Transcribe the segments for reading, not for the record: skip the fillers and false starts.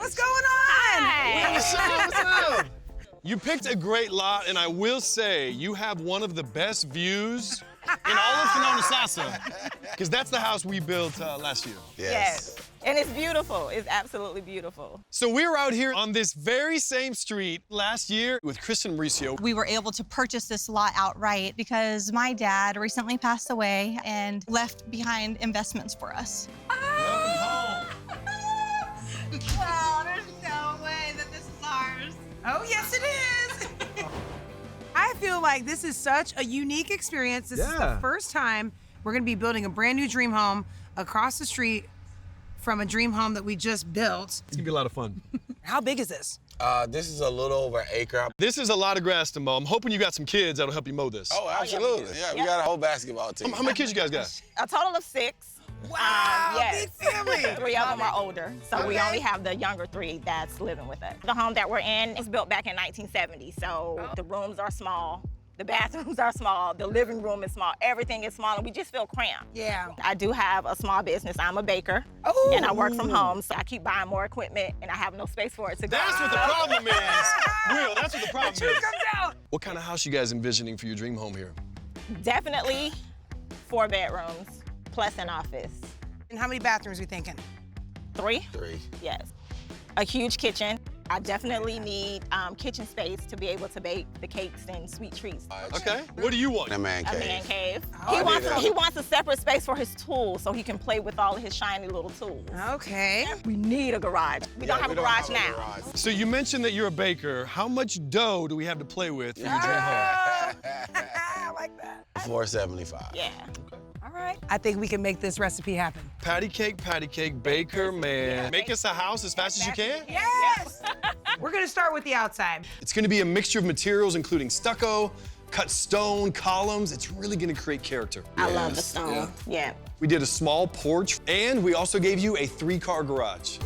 What's going on? Hi. What's up? What's up? You picked a great lot, and I will say you have one of the best views in all of Sonoma Sasa, because that's the house we built last year. Yes. And it's beautiful. It's absolutely beautiful. So we were out here on this very same street last year with Chris and Mauricio. We were able to purchase this lot outright because my dad recently passed away and left behind investments for us. Oh. Wow, there's no way that this is ours. Oh, yes, it is. I feel like this is such a unique experience. This is the first time we're going to be building a brand new dream home across the street from a dream home that we just built. It's gonna be a lot of fun. How big is this? This is a little over an acre. This is a lot of grass to mow. I'm hoping you got some kids that'll help you mow this. Oh, absolutely. Yeah, we got a whole basketball team. How many kids you guys got? A total of 6. Wow, yes. big family. 3 of them are older, so we only have the younger 3 that's living with us. The home that we're in was built back in 1970, so the rooms are small. The bathrooms are small, the living room is small, everything is small, and we just feel cramped. Yeah. I do have a small business. I'm a baker, and I work from home, so I keep buying more equipment, and I have no space for it to go. That's what the problem is. Will, that's what the problem Truth is. comes out. What kind of house you guys envisioning for your dream home here? Definitely 4 bedrooms, plus an office. And how many bathrooms are we thinking? 3? 3. Yes. A huge kitchen. I definitely need kitchen space to be able to bake the cakes and sweet treats. Okay, what do you want? A man cave. A man cave. Oh, He wants a separate space for his tools so he can play with all of his shiny little tools. Okay. We need a garage. We don't have a garage now. So you mentioned that you're a baker. How much dough do we have to play with for your dream home? I like that. $4.75. Yeah. All right. I think we can make this recipe happen. Patty cake, baker, man. Make us a house as fast as you can? Yes! We're gonna start with the outside. It's gonna be a mixture of materials, including stucco, cut stone, columns. It's really gonna create character. I love the stone. Yeah. We did a small porch, and we also gave you a 3-car garage.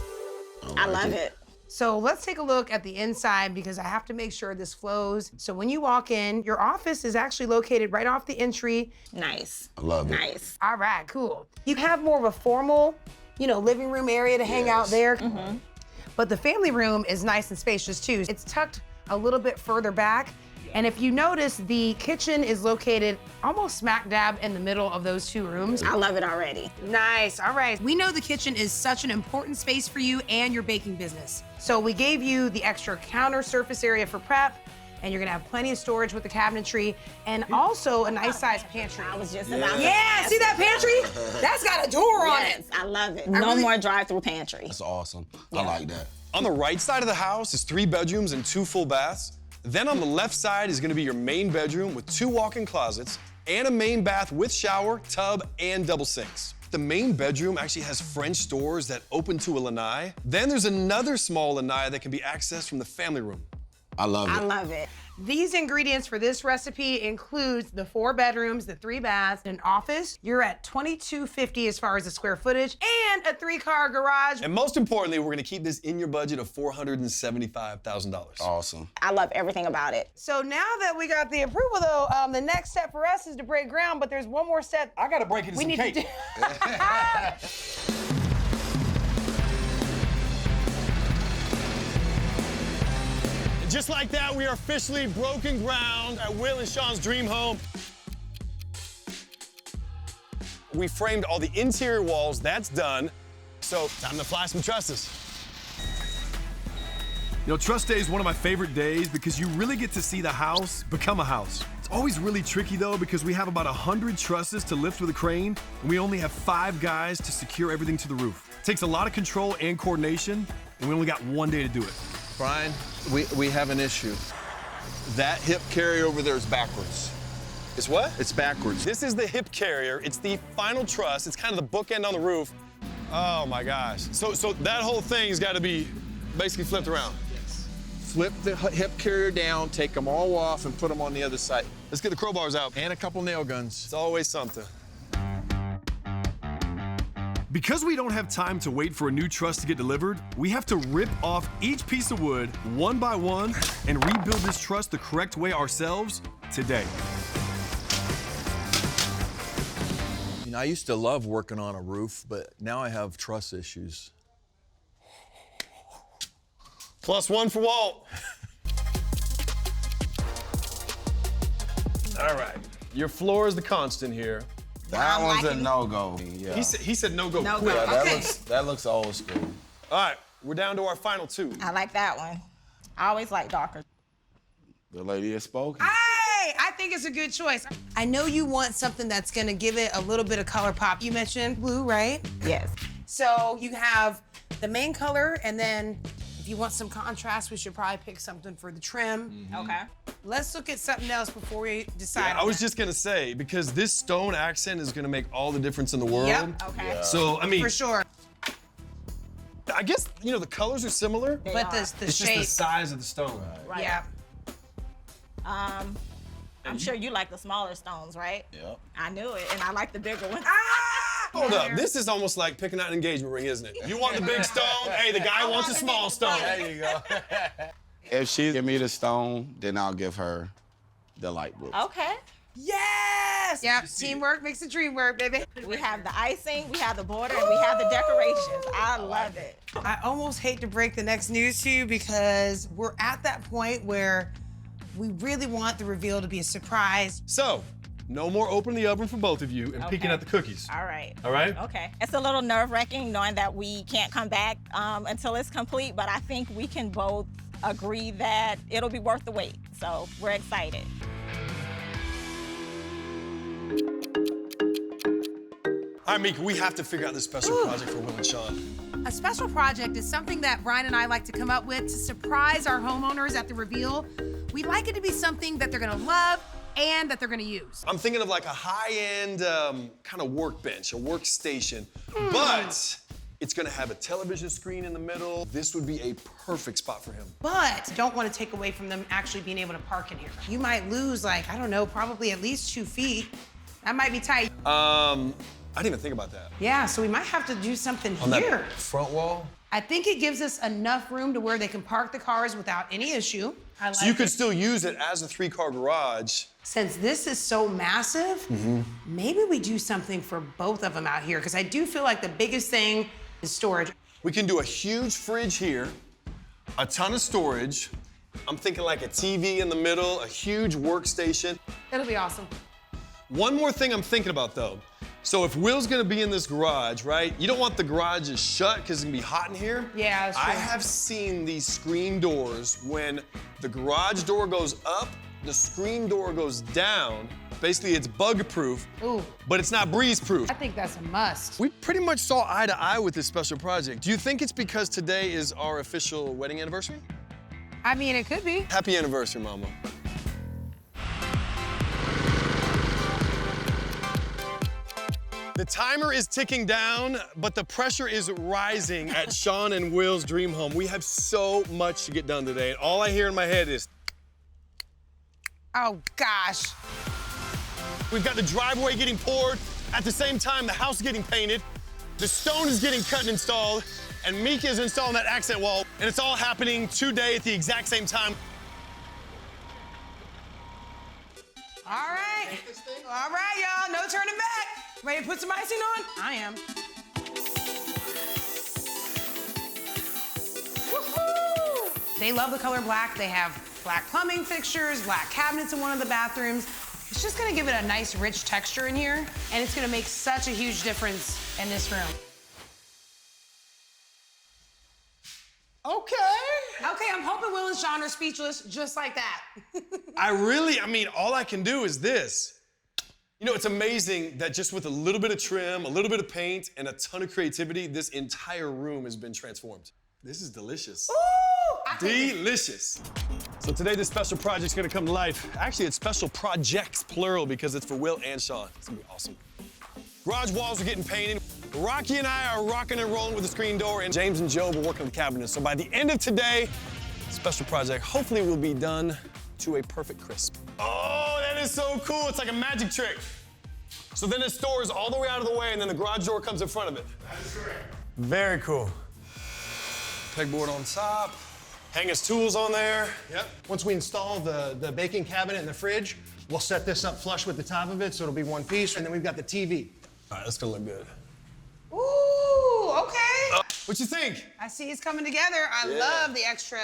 I love it. So let's take a look at the inside because I have to make sure this flows. So when you walk in, your office is actually located right off the entry. Nice. I love it. Nice. All right, cool. You have more of a formal, living room area to hang out there. Mm-hmm. But the family room is nice and spacious too. It's tucked a little bit further back. And if you notice, the kitchen is located almost smack dab in the middle of those 2 rooms. I love it already. Nice, all right. We know the kitchen is such an important space for you and your baking business. So we gave you the extra counter surface area for prep, and you're gonna have plenty of storage with the cabinetry, and also a nice sized pantry. I was just about to Yeah, ask. see that pantry? That's got a door on Yes, it. I love it. No more drive-through pantry. That's awesome. I like that. On the right side of the house is 3 bedrooms and 2 full baths. Then on the left side is gonna be your main bedroom with 2 walk-in closets and a main bath with shower, tub, and double sinks. The main bedroom actually has French doors that open to a lanai. Then there's another small lanai that can be accessed from the family room. I love it. I love it. These ingredients for this recipe includes the 4 bedrooms, the 3 baths, an office. You're at $2,250 as far as the square footage, and a 3-car garage. And most importantly, we're gonna keep this in your budget of $475,000. Awesome. I love everything about it. So now that we got the approval though, the next step for us is to break ground, but there's one more step. I gotta break into some need cake. to do. Just like that, we are officially broken ground at Will and Sean's dream home. We framed all the interior walls, that's done. So time to fly some trusses. You know, Trust Day is one of my favorite days because you really get to see the house become a house. It's always really tricky though because we have about 100 trusses to lift with a crane and we only have 5 guys to secure everything to the roof. It takes a lot of control and coordination and we only got 1 day to do it. Brian, we have an issue. That hip carrier over there is backwards. It's what? It's backwards. This is the hip carrier. It's the final truss. It's kind of the bookend on the roof. Oh my gosh. So that whole thing's got to be basically flipped around. Flip the hip carrier down, take them all off, and put them on the other side. Let's get the crowbars out. And a couple nail guns. It's always something. Because we don't have time to wait for a new truss to get delivered, we have to rip off each piece of wood one by one and rebuild this truss the correct way ourselves today. You know, I used to love working on a roof, but now I have truss issues. +1 for Walt. All right. Your floor is the constant here. That one's a no-go. Yeah. He said no go No quick. go. Yeah, Okay. that looks old school. All right, we're down to our final 2. I like that one. I always like darker. The lady has spoken. Hey, I think it's a good choice. I know you want something that's gonna give it a little bit of color pop. You mentioned blue, right? Yes. So you have the main color, and then if you want some contrast, we should probably pick something for the trim. Okay. Let's look at something else before we decide. I was just gonna say, because this stone accent is gonna make all the difference in the world. Yep. Okay. Yeah. So, I mean, For sure. I guess, you know, the colors are similar. They But are. the It's just shape. the size of the stone. Right. Yeah. I'm sure you like the smaller stones, right? Yep. I knew it, and I like the bigger ones. Hold up, this is almost like picking out an engagement ring, isn't it? You want the big stone? Hey, the guy wants a small stone. There you go. If she give me the stone, then I'll give her the light blue. Okay. Yes! Yep, teamwork makes the dream work, baby. We have the icing, we have the border, and we have the decorations. I love it. I almost hate to break the next news to you because we're at that point where we really want the reveal to be a surprise. So, no more opening the oven for both of you and peeking Okay. at the cookies. All right. All right? Okay. It's a little nerve-wracking knowing that we can't come back until it's complete, but I think we can both agree that it'll be worth the wait. So we're excited. All right, Mika, we have to figure out this special project for Will and Sean. A special project is something that Brian and I like to come up with to surprise our homeowners at the reveal. We like it to be something that they're gonna love and that they're gonna use. I'm thinking of like a high-end kind of workbench, a workstation, but it's gonna have a television screen in the middle. This would be a perfect spot for him. But don't want to take away from them actually being able to park in here. You might lose, like, I don't know, probably at least 2 feet. That might be tight. I didn't even think about that. Yeah, so we might have to do something On here. that front wall? I think it gives us enough room to where they can park the cars without any issue. I So you like could it. still use it as a 3-car garage. Since this is so massive, maybe we do something for both of them out here, because I do feel like the biggest thing is storage. We can do a huge fridge here, a ton of storage. I'm thinking like a TV in the middle, a huge workstation. It'll be awesome. One more thing I'm thinking about though. So if Will's gonna be in this garage, right? You don't want the garages shut because it's gonna be hot in here. Yeah, that's true. I have seen these screen doors when the garage door goes up, the screen door goes down. Basically, it's bug-proof, Ooh. but it's not breeze-proof. I think that's a must. We pretty much saw eye to eye with this special project. Do you think it's because today is our official wedding anniversary? I mean, it could be. Happy anniversary, Mama. The timer is ticking down, but the pressure is rising at Sean and Will's dream home. We have so much to get done today, and all I hear in my head is, Oh, gosh. we've got the driveway getting poured. At the same time, the house is getting painted. The stone is getting cut and installed, and Mika is installing that accent wall, and it's all happening today at the exact same time. All right. All right, y'all. No turning back. Ready to put some icing on? I am. Woohoo! They love the color black. They have black plumbing fixtures, black cabinets in one of the bathrooms. It's just gonna give it a nice, rich texture in here, and it's gonna make such a huge difference in this room. Okay. Okay, I'm hoping Will and Sean are speechless just like that. I mean, all I can do is this. You know, it's amazing that just with a little bit of trim, a little bit of paint, and a ton of creativity, this entire room has been transformed. This is delicious. Ooh! I think Delicious. So today, this special project's gonna come to life. Actually, it's special projects, plural, because it's for Will and Sean. It's gonna be awesome. Garage walls are getting painted. Rocky and I are rocking and rolling with the screen door, and James and Joe will work on the cabinets. So by the end of today, special project hopefully will be done to a perfect crisp. Oh, that is so cool. It's like a magic trick. So then it stores all the way out of the way, and then the garage door comes in front of it. That is correct. Very cool. Pegboard on top. Hang his tools on there. Yep. Once we install the baking cabinet and the fridge, we'll set this up flush with the top of it, so it'll be one piece, and then we've got the TV. All right, that's gonna look good. Ooh, okay. What you think? I see it's coming together. I love the extra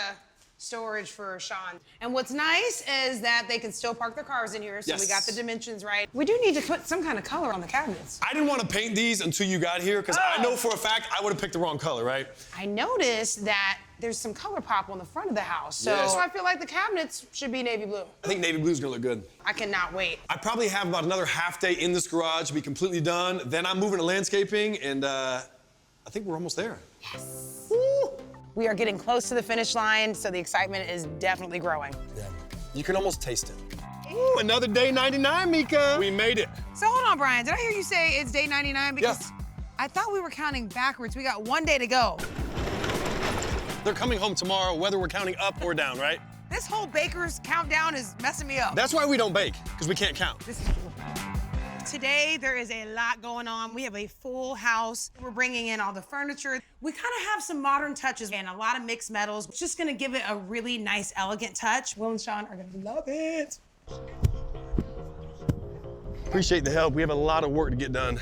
storage for Sean. And what's nice is that they can still park their cars in here, so we got the dimensions right. We do need to put some kind of color on the cabinets. I didn't want to paint these until you got here, because I know for a fact I would have picked the wrong color, right? I noticed that there's some color pop on the front of the house, so I feel like the cabinets should be navy blue. I think navy blue's gonna look good. I cannot wait. I probably have about another half day in this garage to be completely done. Then I'm moving to landscaping, and I think we're almost there. Yes. Woo. We are getting close to the finish line, so the excitement is definitely growing. Yeah. You can almost taste it. Ooh, another day 99, Mika. We made it. So hold on, Brian. Did I hear you say it's day 99? Because I thought we were counting backwards. We got 1 day to go. They're coming home tomorrow, whether we're counting up or down, right? This whole baker's countdown is messing me up. That's why we don't bake, because we can't count. This is cool. Today, there is a lot going on. We have a full house. We're bringing in all the furniture. We kind of have some modern touches and a lot of mixed metals. It's just gonna give it a really nice, elegant touch. Will and Sean are gonna love it. Appreciate the help. We have a lot of work to get done.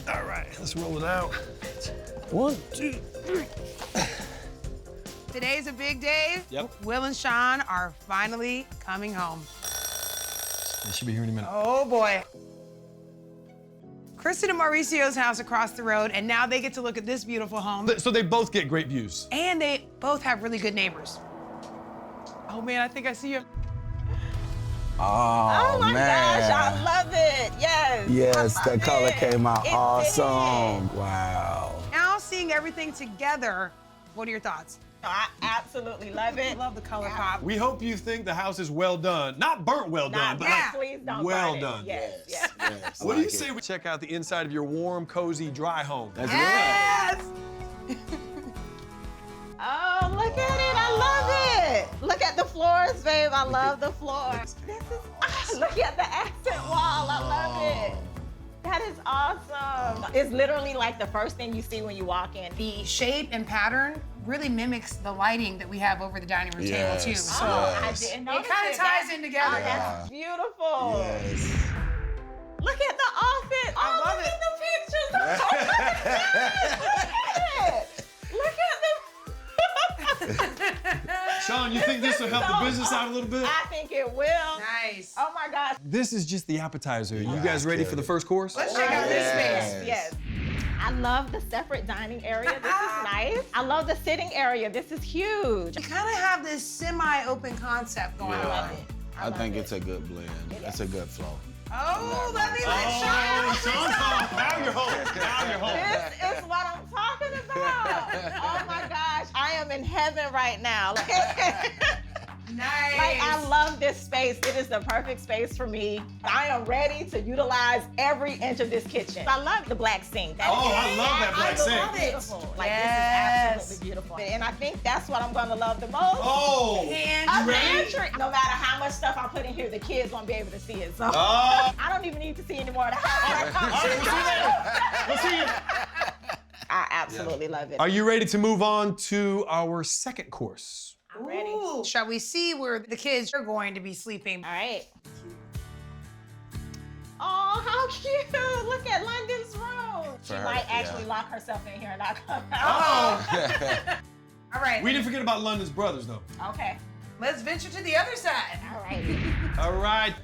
All right, let's roll it out. 1, 2, 3. Today's a big day. Yep. Will and Sean are finally coming home. They should be here in a minute. Oh boy. Kristen and Mauricio's house across the road, and now they get to look at this beautiful home. So they both get great views. And they both have really good neighbors. Oh man, I think I see you. Oh, my man. gosh, I love it. Yes. Yes, I the love color it. came out It awesome. did. Wow. Now seeing everything together, what are your thoughts? I absolutely love I it. love the color pop. We hope you think the house is well done. Not burnt well done, but yeah. Please don't well burn it. done. Yes, yes. Yes. what do you say we check out the inside of your warm, cozy, dry home? That's Yes! Oh, look at it. I love it. Look at the floors, babe. I love the floors. This is, look at the accent wall. I love it. That is awesome. It's literally like the first thing you see when you walk in. The shape and pattern really mimics the lighting that we have over the dining room table too. Yes. So I didn't notice it kind of ties in together. Oh, that's beautiful. Yes. Look at the office. Oh, love look it. at the pictures. Oh my God. Look at it. Sean, you think this will help the business out a little bit? I think it will. Nice. Oh my gosh. This is just the appetizer. You guys ready for the first course? Let's check out this space. Yes. I love the separate dining area. This is nice. I love the sitting area. This is huge. You kind of have this semi-open concept going on. love it. I think it's a good blend. It's a good flow. Oh, let me let Sean. Sean's home. Now you're home. Now you're home. This is what I'm talking about. Oh my gosh, I am in heaven right now. Nice. Like, I love this space. It is the perfect space for me. I am ready to utilize every inch of this kitchen. I love the black sink. Oh, I love that black sink. I love it. Beautiful. Like, Yes. this is absolutely beautiful. And I think that's what I'm gonna love the most. Oh! A And pantry. No matter how much stuff I put in here, the kids won't be able to see it. So Oh! I don't even need to see any more of the house. All right, we'll see you later. We'll see you. I absolutely love it. Are you ready to move on to our second course? I'm ready. Ooh, shall we see where the kids are going to be sleeping? All right. Oh, how cute. Look at London's room. She her, might yeah. actually lock herself in here and not come out. Oh. All right. We didn't forget about London's brothers, though. Okay. Let's venture to the other side. All right. All right.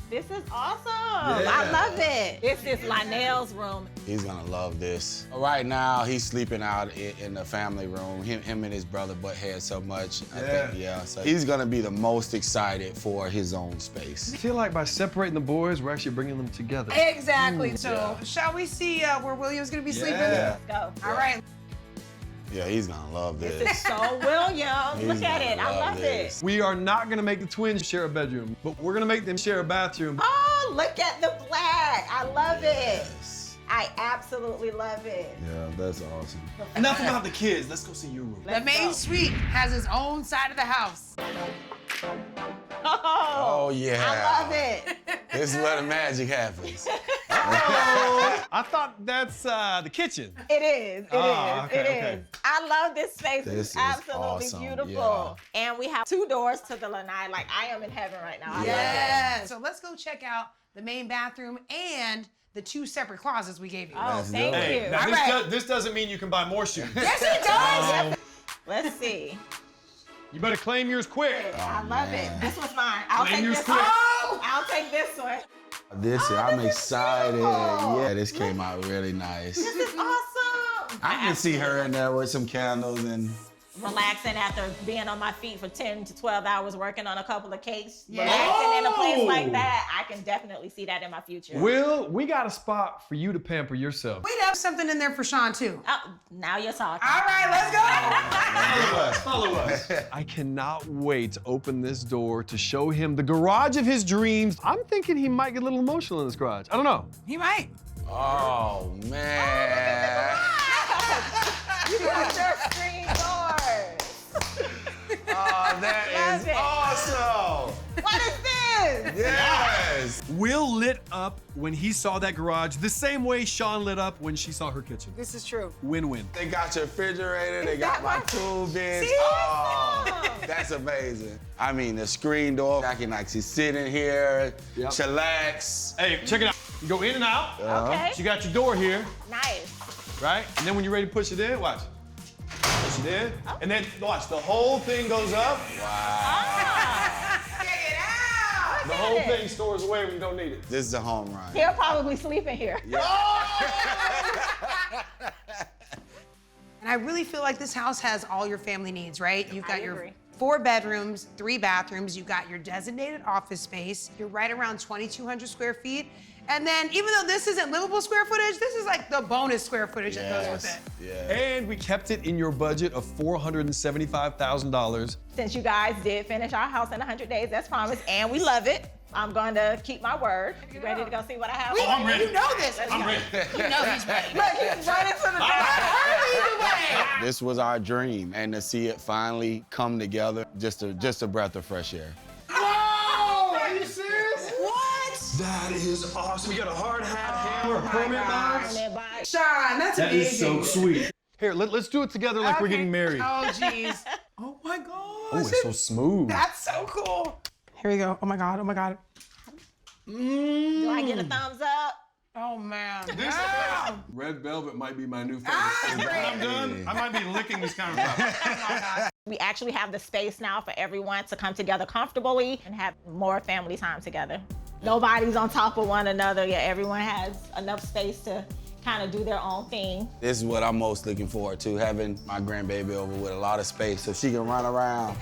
This is awesome. I love it. This is Lionel's room. He's gonna love this. Right now, he's sleeping out in the family room. Him and his brother butt heads so much. I think, so he's gonna be the most excited for his own space. I feel like by separating the boys, we're actually bringing them together. Exactly. So, shall we see where William's going to be sleeping? Yeah. Let's go. All right. Yeah, he's gonna love this. This is so William. He's Look at gonna it. I love this. it. We are not gonna make the twins share a bedroom, but we're gonna make them share a bathroom. Oh, look at the black. I love it. Yes. I absolutely love it. Yeah, that's awesome. Enough about the kids. Let's go see your room. The main suite has its own side of the house. Oh, yeah. I love it. This is where the magic happens. I thought that's the kitchen. It is. It Oh, is. okay, It okay. is. I love this space. This It's is absolutely awesome, beautiful. And we have 2 doors to the lanai. Like, I am in heaven right now. I love it. Yes. So let's go check out the main bathroom and the 2 separate closets we gave you. Oh, thank Hey, you. now All right. this doesn't mean you can buy more shoes. Yes, it does. Let's see. You better claim yours quick. I love it. This one's mine. I'll Claim take yours this quick. one. Oh! I'll take this one. I'm this is excited. beautiful. Yeah, this came out really nice. This is awesome. I can see her in there with some candles and Relaxing after being on my feet for 10 to 12 hours working on a couple of cakes. Yeah. Relaxing in a place Oh! like that, I can definitely see that in my future. Will, we got a spot for you to pamper yourself. We'd have something in there for Sean too. Oh, now you're talking. All right, let's go. Follow us. I cannot wait to open this door to show him the garage of his dreams. I'm thinking he might get a little emotional in this garage. I don't know. He might. oh man. You got your screen doors. Oh, that Love is it. awesome. What is this? Yes. Will lit up when he saw that garage the same way Sean lit up when she saw her kitchen. This is true. Win-win. They got your refrigerator, they got my tube in. See? Oh, that's amazing. I mean, the screen door, I can actually sit in here, Yep. chillax. Hey, check it out. You go in and out. Okay. So you got your door here, Nice. right? And then when you're ready to push it in, watch. Push it in. And then watch, the whole thing goes up. Check it out. The whole thing stores away when you don't need it. This is a home run. He'll probably sleep in here. And I really feel like this house has all your family needs, right? You've got I your agree. 4 bedrooms, 3 bathrooms. You've got your designated office space. You're right around 2,200 square feet. And then even though this isn't livable square footage, this is like the bonus square footage that goes with it. Yeah. And we kept it in your budget of $475,000. Since you guys did finish our house in 100 days, as promised, and we love it, I'm going to keep my word. You ready to go see what I have? I'm ready. You know this. I'm ready. You know he's ready. Look, he's running to the door. This was our dream, and to see it finally come together, just a breath of fresh air. Oh, are you serious? What? That is awesome. You got a hard hat, hammer, a permit box. Sean, that's That is amazing. so sweet. Here, let's do it together like we're Okay. getting married. Oh, jeez. Oh, my God. Oh, it's so smooth. That's so cool. Here we go. Oh, my God. Oh, my God. Do I get a thumbs up? Oh, man. Red velvet might be my new favorite. Ah, When I'm done, I might be licking this countertop. We actually have the space now for everyone to come together comfortably and have more family time together. Nobody's on top of one another yet. Everyone has enough space to kind of do their own thing. This is what I'm most looking forward to, having my grandbaby over with a lot of space so she can run around.